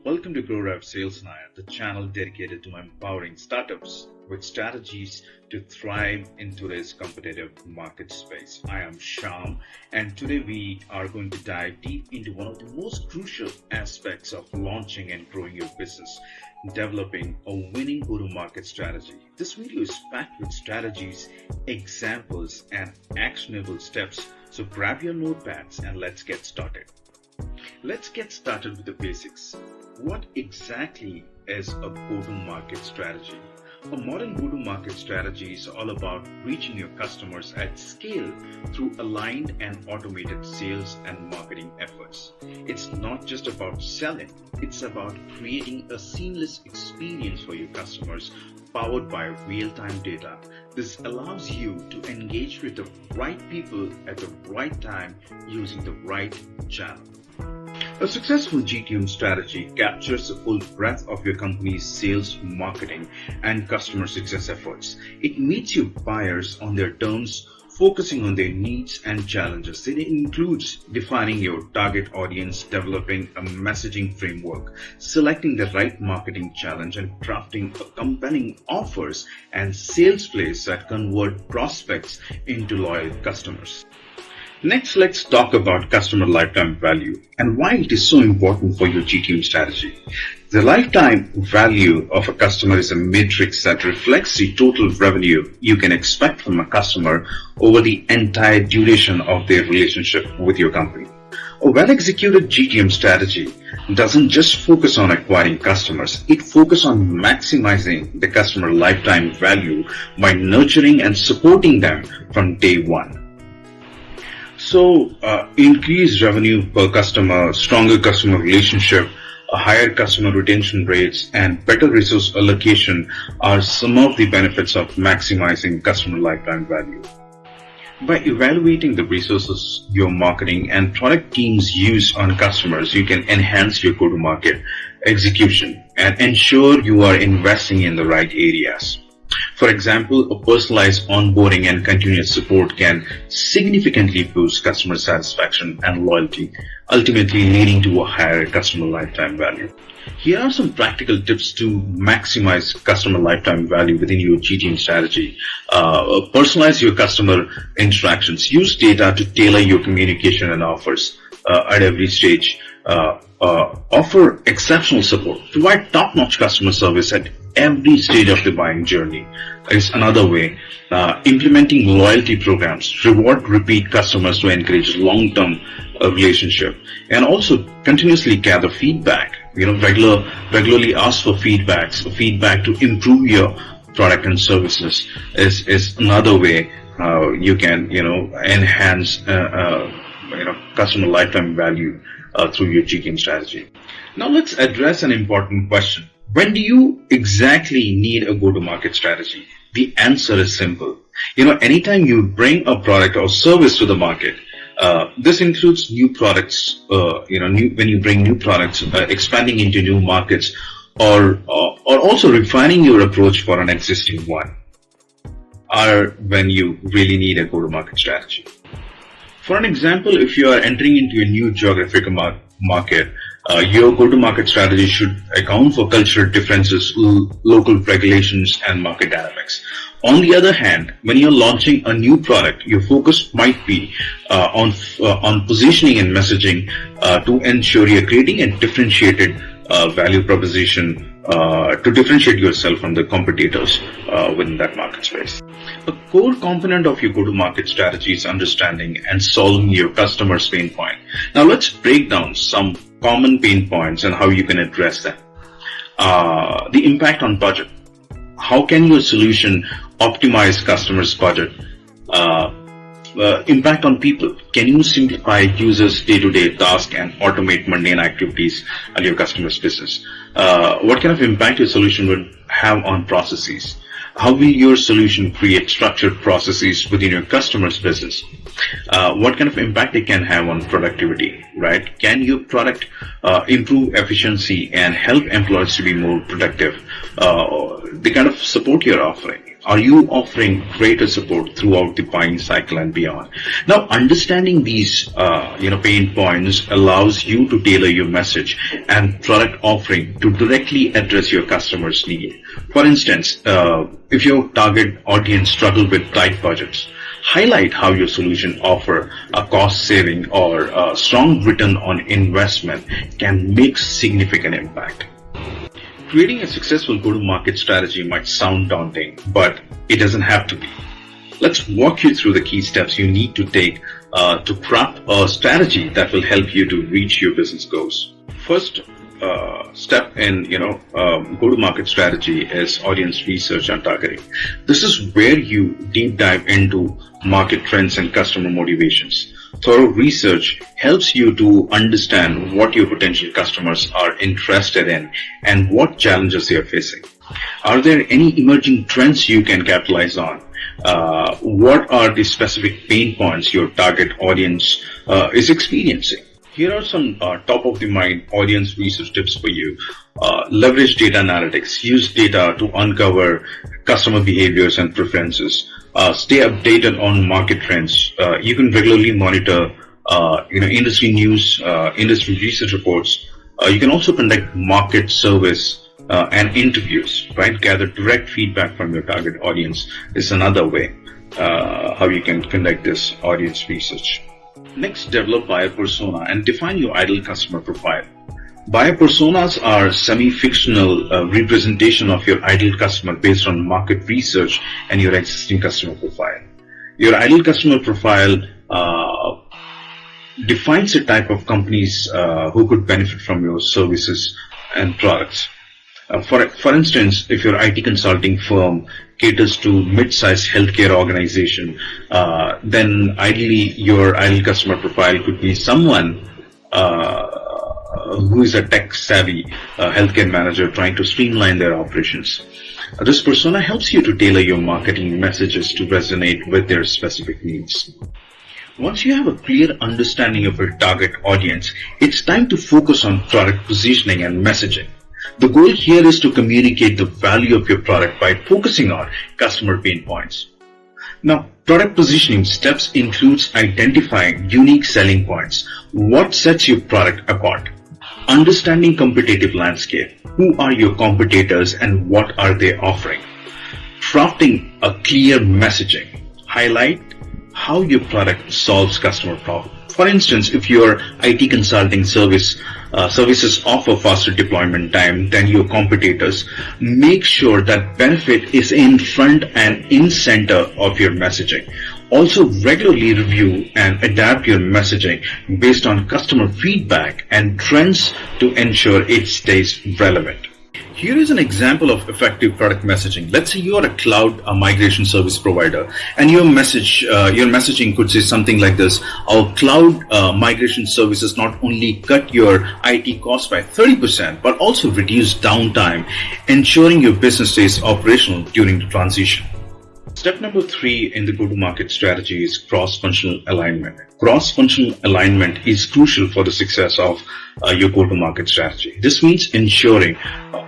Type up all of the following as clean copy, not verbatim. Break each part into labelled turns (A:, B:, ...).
A: Welcome to GroRev SalesNair, the channel dedicated to empowering startups with strategies to thrive in today's competitive market space. I am Sham, and today we are going to dive deep into one of the most crucial aspects of launching and growing your business, developing a winning go-to-market strategy. This video is packed with strategies, examples, and actionable steps. So grab your notepads and let's get started. Let's get started with the basics. What exactly is a go-to-market strategy? A modern go-to-market strategy is all about reaching your customers at scale through aligned and automated sales and marketing efforts. It's not just about selling, it's about creating a seamless experience for your customers powered by real-time data. This allows you to engage with the right people at the right time using the right channel. A successful GTM strategy captures the full breadth of your company's sales, marketing, and customer success efforts. It meets your buyers on their terms, focusing on their needs and challenges. It includes defining your target audience, developing a messaging framework, selecting the right marketing challenge, and crafting a compelling offers and sales plays that convert prospects into loyal customers. Next, let's talk about customer lifetime value and why it is so important for your GTM strategy. The lifetime value of a customer is a matrix that reflects the total revenue you can expect from a customer over the entire duration of their relationship with your company. A well-executed GTM strategy doesn't just focus on acquiring customers, it focuses on maximizing the customer lifetime value by nurturing and supporting them from day one. So, increased revenue per customer, stronger customer relationship, higher customer retention rates, and better resource allocation are some of the benefits of maximizing customer lifetime value. By evaluating the resources your marketing and product teams use on customers, you can enhance your go-to-market execution and ensure you are investing in the right areas. For example, a personalized onboarding and continuous support can significantly boost customer satisfaction and loyalty, ultimately leading to a higher customer lifetime value. Here are some practical tips to maximize customer lifetime value within your GTM strategy. Personalize your customer interactions. Use data to tailor your communication and offers at every stage. Offer exceptional support. Provide top-notch customer service at every stage of the buying journey is another way. Implementing loyalty programs. Reward repeat customers to encourage long-term relationship. And also continuously gather feedback. Regularly ask for feedback to improve your product and services is another way you can enhance customer lifetime value through your GTM strategy. Now let's address an important question. When do you exactly need a go-to-market strategy? The answer is simple. Anytime you bring a product or service to the market, this includes new products, when you bring new products, expanding into new markets, or also refining your approach for an existing one, or when you really need a go-to-market strategy. For an example, if you are entering into a new geographic market, your go-to-market strategy should account for cultural differences, local regulations, and market dynamics. On the other hand, when you're launching a new product, your focus might be on positioning and messaging to ensure you're creating a differentiated value proposition to differentiate yourself from the competitors within that market space. A core component of your go-to-market strategy is understanding and solving your customer's pain point. Now let's break down some common pain points and how you can address them. The impact on budget. How can your solution optimize customers' budget? Impact on people. Can you simplify users' day-to-day tasks and automate mundane activities at your customer's business? What kind of impact your solution would have on processes? How will your solution create structured processes within your customer's business? What kind of impact it can have on productivity, right? Can your product improve efficiency and help employees to be more productive? The kind of support you're offering, Are you offering greater support throughout the buying cycle and beyond? Now, understanding these, pain points allows you to tailor your message and product offering to directly address your customers' need. For instance, if your target audience struggle with tight budgets, highlight how your solution offer a cost saving or a strong return on investment can make significant impact. Creating a successful go-to-market strategy might sound daunting, but it doesn't have to be. Let's walk you through the key steps you need to take to craft a strategy that will help you to reach your business goals. First step in go-to-market strategy is audience research and targeting. This is where you deep dive into market trends and customer motivations. Thorough research helps you to understand what your potential customers are interested in and what challenges they are facing. Are there any emerging trends you can capitalize on? What are the specific pain points your target audience is experiencing? Here are some top-of-the-mind audience research tips for you. Leverage data analytics. Use data to uncover customer behaviors and preferences. Stay updated on market trends. You can regularly monitor, industry news, industry research reports. You can also conduct market surveys and interviews. Right, gather direct feedback from your target audience is another way how you can conduct this audience research. Next, develop buyer persona and define your ideal customer profile. Buyer personas are semi-fictional representation of your ideal customer based on market research and your existing customer profile. Your ideal customer profile defines the type of companies who could benefit from your services and products. For instance, if your IT consulting firm caters to mid-sized healthcare organization, then ideally your ideal customer profile could be someone who is a tech-savvy healthcare manager trying to streamline their operations. This persona helps you to tailor your marketing messages to resonate with their specific needs. Once you have a clear understanding of your target audience, it's time to focus on product positioning and messaging. The goal here is to communicate the value of your product by focusing on customer pain points. Now, product positioning steps includes identifying unique selling points. What sets your product apart? Understanding competitive landscape. Who are your competitors and what are they offering? Crafting a clear messaging. Highlight how your product solves customer problems. For instance, if your IT consulting services offer faster deployment time than your competitors, make sure that benefit is in front and in center of your messaging. Also, regularly review and adapt your messaging based on customer feedback and trends to ensure it stays relevant. Here is an example of effective product messaging. Let's say you are a cloud migration service provider, and your messaging could say something like this: our cloud migration services not only cut your IT costs by 30%, but also reduce downtime, ensuring your business stays operational during the transition. Step number 3 in the go-to-market strategy is cross-functional alignment. Cross-functional alignment is crucial for the success of your go-to-market strategy. This means ensuring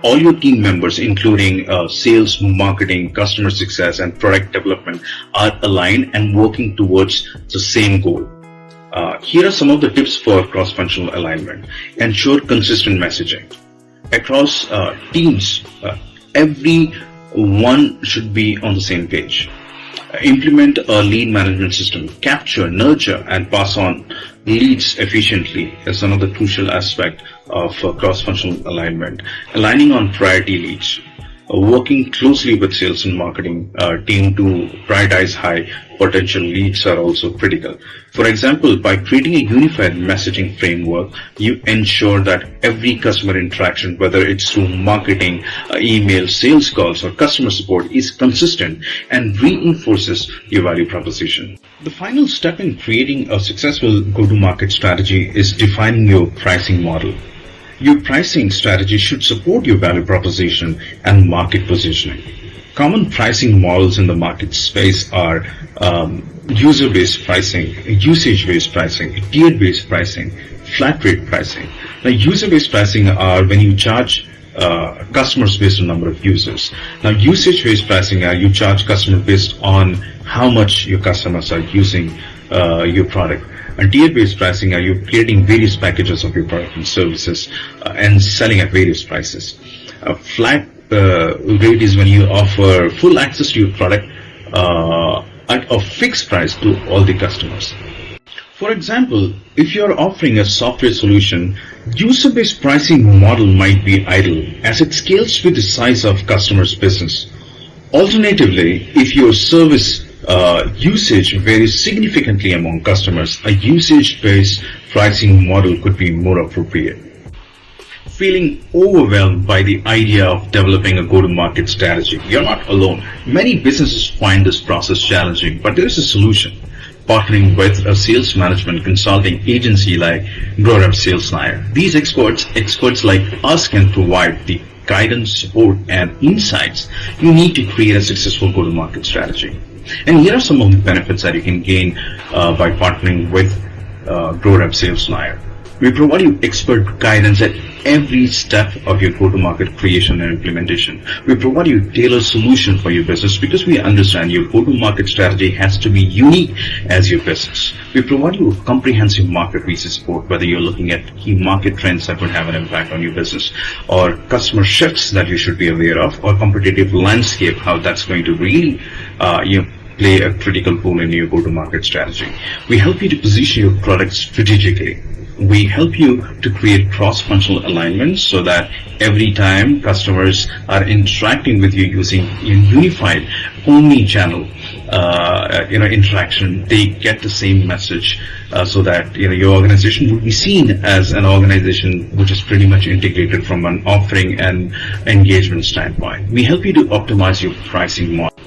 A: all your team members, including sales, marketing, customer success, and product development, are aligned and working towards the same goal. Here are some of the tips for cross-functional alignment. Ensure consistent messaging. Across teams, everyone should be on the same page. Implement a lead management system. Capture, nurture, and pass on leads efficiently is another crucial aspect of cross-functional alignment. Aligning on priority leads. Working closely with sales and marketing team to prioritize high potential leads are also critical. For example, by creating a unified messaging framework, you ensure that every customer interaction, whether it's through marketing, email, sales calls, or customer support, is consistent and reinforces your value proposition. The final step in creating a successful go-to-market strategy is defining your pricing model. Your pricing strategy should support your value proposition and market positioning. Common pricing models in the market space are user-based pricing, usage-based pricing, tiered-based pricing, flat rate pricing. Now, user-based pricing are when you charge customers based on number of users. Now, usage-based pricing, you charge customer based on how much your customers are using your product. And tier-based pricing, you're creating various packages of your product and services and selling at various prices. A flat rate is when you offer full access to your product at a fixed price to all the customers. For example, if you're offering a software solution, user-based pricing model might be idle as it scales with the size of customer's business. Alternatively, if your service usage varies significantly among customers, a usage-based pricing model could be more appropriate. Feeling overwhelmed by the idea of developing a go-to-market strategy? You're not alone. Many businesses find this process challenging, but there is a solution. Partnering with a sales management consulting agency like GroRev SalesNair. These experts like us can provide the guidance, support, and insights you need to create a successful go-to-market strategy. And here are some of the benefits that you can gain by partnering with GroRev SalesNair. We provide you expert guidance at every step of your go-to-market creation and implementation. We provide you a tailored solution for your business because we understand your go-to-market strategy has to be unique as your business. We provide you a comprehensive market research support, whether you're looking at key market trends that would have an impact on your business, or customer shifts that you should be aware of, or competitive landscape, how that's going to really play a critical role in your go-to-market strategy. We help you to position your product strategically. We help you to create cross-functional alignments so that every time customers are interacting with you using a unified omni-channel interaction, they get the same message so that your organization would be seen as an organization which is pretty much integrated from an offering and engagement standpoint. We help you to optimize your pricing model.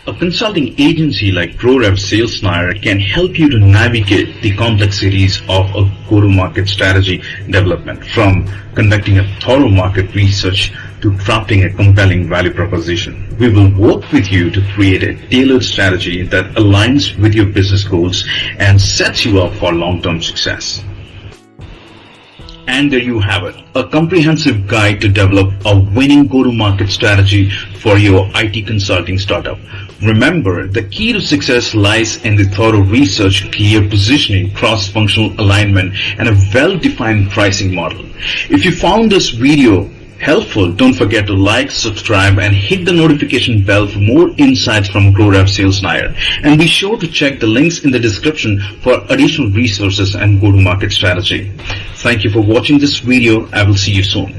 A: A consulting agency like GroRev SalesNair can help you to navigate the complexities of a go-to-market strategy development, from conducting a thorough market research to crafting a compelling value proposition. We will work with you to create a tailored strategy that aligns with your business goals and sets you up for long-term success. And there you have it, a comprehensive guide to develop a winning go-to-market strategy for your IT consulting startup. Remember, the key to success lies in the thorough research, clear positioning, cross-functional alignment, and a well-defined pricing model. If you found this video helpful, don't forget to like, subscribe, and hit the notification bell for more insights from GroRev SalesNair. And be sure to check the links in the description for additional resources and go-to-market strategy. Thank you for watching this video. I will see you soon.